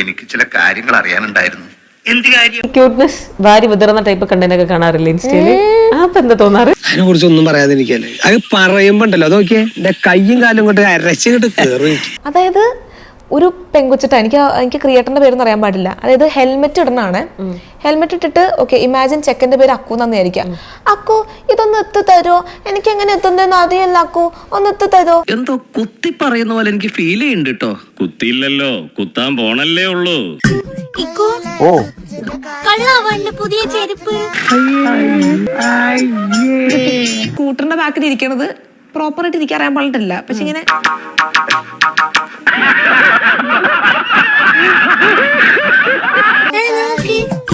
എനിക്ക് ചില കാര്യങ്ങൾ അറിയാനുണ്ടായിരുന്നു. എന്ത് കാര്യം? ക്യൂട്ട്നെസ് വാരി വിതറുന്ന ടൈപ്പ് കണ്ടന്റൊക്കെ കാണാറില്ലേ ഇൻസ്റ്റയില്? അപ്പൊ എന്താ തോന്നാറ്? അതിനെ കുറിച്ച് ഒന്നും പറയാതിരിക്കല്ലേ. അത് പറയുമ്പോണ്ടല്ലോ അതൊക്കെ എന്റെ കയ്യും കാലും കൊണ്ട് അരച്ചിട്ട് കേറി. അതായത് ഒരു പെങ്കുച്ചിട്ട എനിക്ക് ക്രിയേറ്ററിന്റെ പേരൊന്നും അറിയാൻ പാടില്ല. അതായത് ഹെൽമെറ്റ് ഇടണാണ്. ഹെൽമെറ്റ് ഇട്ടിട്ട് ഓക്കെ ഇമാജിൻ ചെക്കന്റെ പേര് അക്കു എന്നായിരിക്കാം. അക്കു ഇതൊന്ന് എത്തി തരോ, എനിക്ക് എങ്ങനെ എത്തുന്നതെന്ന് അറിയില്ല, അക്കു ഒന്ന് എത്തി തരോ. എന്തോ കുത്തി പറയുന്ന പോലെ എനിക്ക് ഫീൽ ചെയ്യുന്നുണ്ട് കേട്ടോ. കുത്തിയില്ലല്ലോ, കുത്താൻ പോണല്ലേ ഉള്ളൂ. പുതിയ ചെരുപ്പ് സ്കൂട്ടറിന്റെ ബാക്കിൽ ഇരിക്കണത് പ്രോപ്പറായിട്ട് ഇരിക്കാൻ അറിയാൻ പാടില്ല. പക്ഷെ ഇങ്ങനെ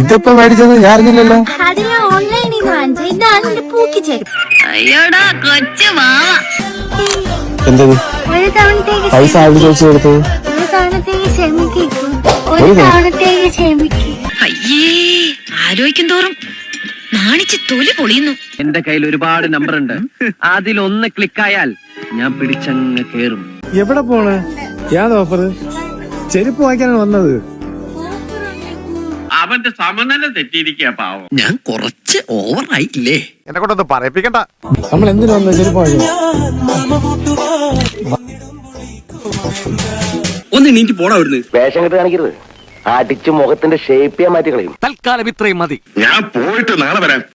ഇതിപ്പോ മേടിച്ചത് ഞാൻ അറിഞ്ഞില്ലല്ലോ. അത് ഞാൻ ഓൺലൈനിൽ നിന്ന് വാങ്ങിച്ചത്. ഇതാണ് എന്റെ പൂക്കി ചെരുപ്പ്. അയ്യോടാ കൊച്ചു മാവ. എന്തത് ഒരു തവണത്തേക്ക് പൈസ ആര് ചോദിച്ചു കൊടുത്തത്? ഒരു തവണത്തേക്ക് ക്ഷമിക്കും, ഒരു തവണത്തേക്ക് ക്ഷമിക്കും. അയ്യേ, ആലോചിക്കും തോറും നാണിച്ച് തൊലി പൊളിയുന്നു. എന്റെ കയ്യിൽ ഒരുപാട് നമ്പർ ഉണ്ട്. അതിലൊന്ന് ക്ലിക്കായാൽ ഞാൻ പിടിച്ചങ്ങ് കേറും. എവിടെ പോണ്? ഏത് ഓഫർ? ചെരുപ്പ് വാങ്ങിക്കാനാണ് വന്നത്. അവന്റെ സമനില തെറ്റിയിരിക്കുക പാവം. ഞാൻ കുറച്ച് ഓവറായില്ലേ? എന്നെ കൊണ്ടൊന്ന് പറയിപ്പിക്കണ്ട. നമ്മൾ എന്തിനു വന്നത്? ചെരുപ്പ് വാങ്ങിക്കാൻ. ഒന്ന് നീക്കി പോടാ അവിടുന്ന്. വേഷം കെട്ട് കാണിക്കരുത്. അടിച്ച് മുഖത്തിന്റെ ഷേപ്പ് ചെയ്യാൻ മാറ്റി കളയും. തൽക്കാലം ഇത്രയും മതി. ഞാൻ പോയിട്ട് നാളെ വരാം.